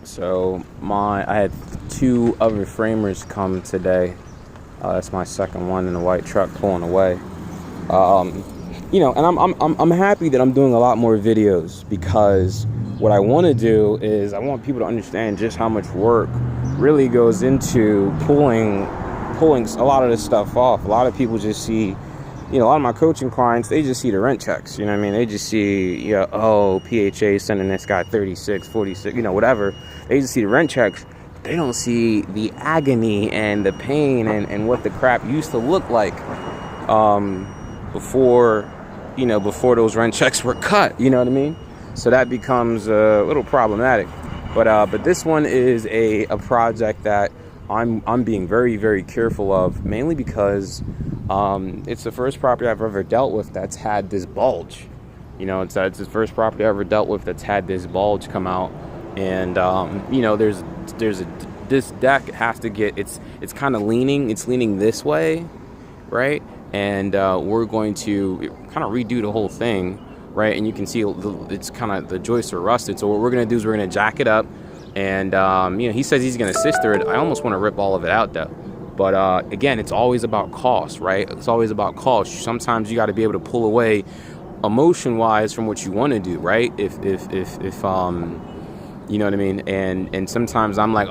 So I had two other framers come today. That's my second one in the white truck pulling away. And I'm happy that I'm doing a lot more videos, because what I want to do is I want people to understand just how much work really goes into pulling a lot of this stuff off. A lot of people just see, a lot of my coaching clients, they just see the rent checks. You know what I mean? They just see, PHA sending this guy 36, 46, whatever. They just see the rent checks. They don't see the agony and the pain and what the crap used to look like before those rent checks were cut. You know what I mean? So that becomes a little problematic. But this one is a project that I'm being very, very careful of, mainly because it's the first property I've ever dealt with that's had this bulge. It's the first property I ever dealt with that's had this bulge come out, and this deck has to get it's kind of leaning this way, right? And we're going to kind of redo the whole thing, right? And you can see it's kind of, the joists are rusted. So what we're gonna do is we're gonna jack it up, and he says he's gonna sister it. I almost want to rip all of it out though. But again, it's always about cost, right? It's always about cost. Sometimes you got to be able to pull away emotion-wise from what you want to do, right? If you know what I mean? And sometimes I'm like,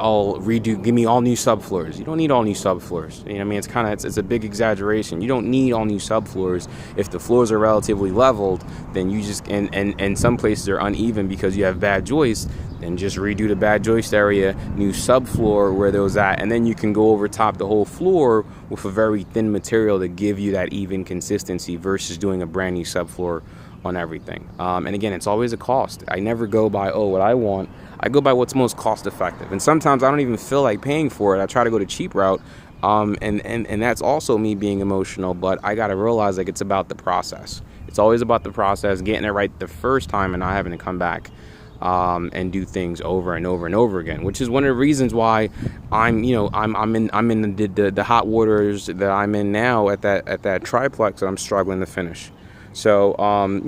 give me all new subfloors. You don't need all new subfloors. You know what I mean? It's a big exaggeration. You don't need all new subfloors. If the floors are relatively leveled, then you just, and some places are uneven because you have bad joists, then just redo the bad joist area, new subfloor where those at, and then you can go over top the whole floor with a very thin material to give you that even consistency versus doing a brand new subfloor on everything. And again, it's always a cost. I never go by, what I want. I go by what's most cost effective. And sometimes I don't even feel like paying for it. I try to go the cheap route. And that's also me being emotional, but I got to realize it's about the process. It's always about the process, getting it right the first time and not having to come back and do things over and over and over again, which is one of the reasons why I'm in the hot waters that I'm in now at that triplex that I'm struggling to finish. So,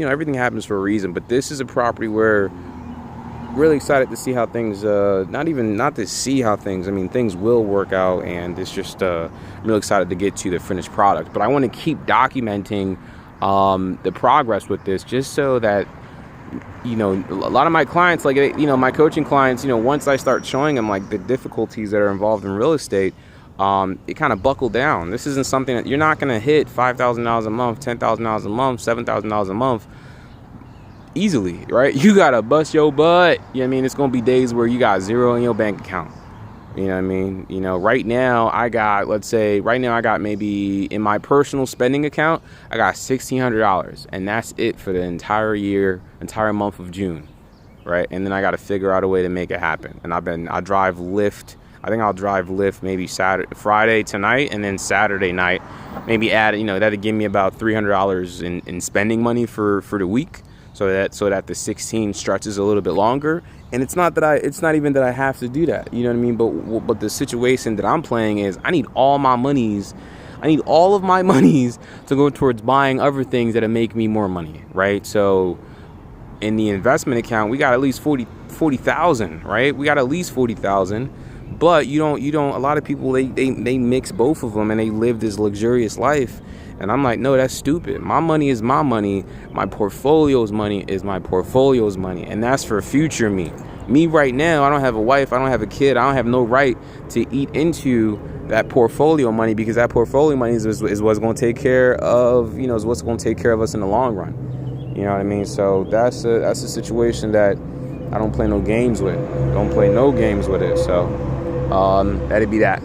everything happens for a reason, but this is a property where I'm really excited to see how things, things will work out, and it's just, I'm really excited to get to the finished product. But I want to keep documenting the progress with this, just so that, a lot of my clients, my coaching clients, once I start showing them the difficulties that are involved in real estate, it kind of buckle down. This isn't something that you're not going to hit $5,000 a month, $10,000 a month, $7,000 a month easily, right? You got to bust your butt. It's going to be days where you got zero in your bank account. You know what I mean? Right now I got maybe in my personal spending account, I got $1,600, and that's it for the entire month of June, right? And then I got to figure out a way to make it happen. And I drive Lyft. I think I'll drive Lyft maybe Friday tonight, and then Saturday night, maybe add, that'll give me about $300 in spending money for the week, so that the 16 stretches a little bit longer. And it's not even that I have to do that, you know what I mean? But the situation that I'm playing is I need all of my monies to go towards buying other things that'll make me more money, right? So in the investment account, we got at least 40,000, right? We got at least 40,000. But you don't, a lot of people, they mix both of them and they live this luxurious life. And I'm like, no, that's stupid. My money is my money. My portfolio's money is my portfolio's money. And that's for future me. Me right now, I don't have a wife. I don't have a kid. I don't have no right to eat into that portfolio money, because that portfolio money is what's going to take care of, is what's going to take care of us in the long run. You know what I mean? So that's a situation that I don't play no games with. Don't play no games with it. So that'd be that.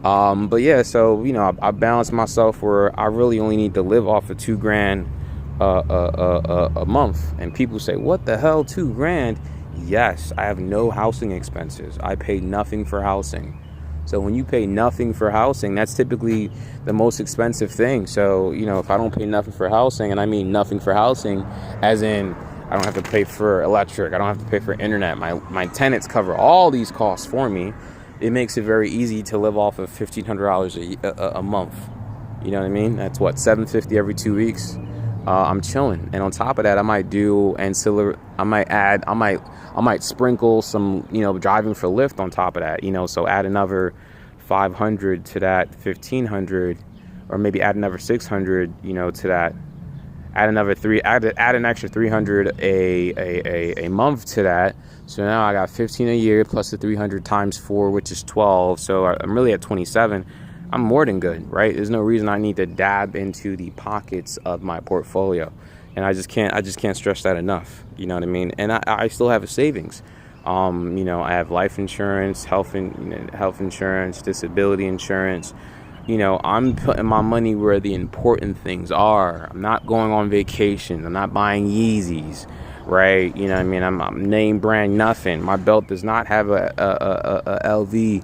But yeah, so I balance myself where I really only need to live off of $2,000 a month. And people say, what the hell, $2,000? Yes, I have no housing expenses. I pay nothing for housing. So when you pay nothing for housing, that's typically the most expensive thing. So, if I don't pay nothing for housing, and I mean nothing for housing, as in I don't have to pay for electric, I don't have to pay for internet, my tenants cover all these costs for me, it makes it very easy to live off of $1,500 a month. You know what I mean? That's what, $750 every 2 weeks. I'm chilling. And on top of that, I might do ancillary. I might sprinkle some, driving for Lyft on top of that, so add another 500 to that 1500, or maybe add another 600, to that. Add an extra 300 a month to that. So now I got 15 a year plus the 300 times 4, which is 12. So I'm really at 27. I'm more than good, right? There's no reason I need to dab into the pockets of my portfolio, and I just can't stress that enough. You know what I mean? And I still have a savings. I have life insurance, health insurance, disability insurance. I'm putting my money where the important things are. I'm not going on vacation. I'm not buying Yeezys, right? You know what I mean? I'm name brand nothing. My belt does not have a LV,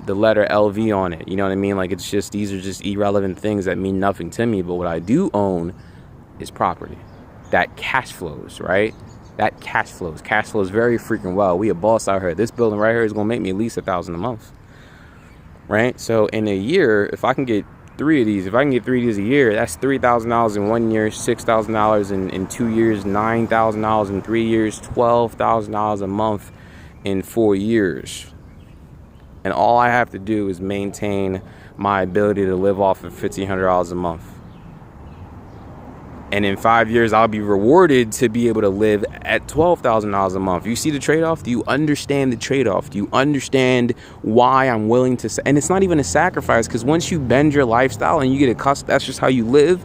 the letter LV on it. You know what I mean? Like, these are just irrelevant things that mean nothing to me. But what I do own is property that cash flows, right? That cash flows very freaking well. We a boss out here. This building right here is going to make me at least $1,000 a month. Right? So in a year, if I can get 3 of these a year, that's $3,000 in 1 year, $6,000 in 2 years, $9,000 in 3 years, $12,000 a month in 4 years. And all I have to do is maintain my ability to live off of $1,500 a month. And in 5 years, I'll be rewarded to be able to live at $12,000 a month. You see the trade-off? Do you understand the trade-off? Do you understand why I'm willing to? And it's not even a sacrifice, because once you bend your lifestyle and you get accustomed, that's just how you live.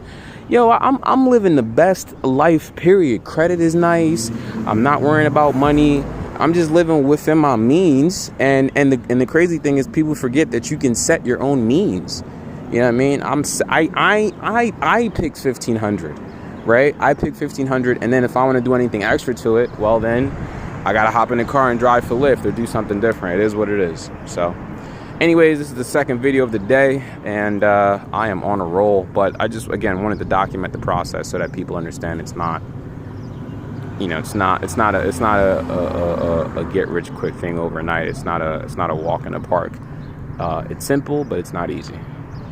I'm living the best life, period. Credit is nice. I'm not worrying about money. I'm just living within my means. And the crazy thing is, people forget that you can set your own means. You know what I mean? I picked 1,500. Right? I pick 1,500, and then if I want to do anything extra to it, well, then I gotta hop in the car and drive for Lyft or do something different. It is what it is. So anyways, this is the second video of the day, and I am on a roll, but I just, again, wanted to document the process so that people understand it's not a get rich quick thing overnight. It's not a walk in the park. It's simple, but it's not easy.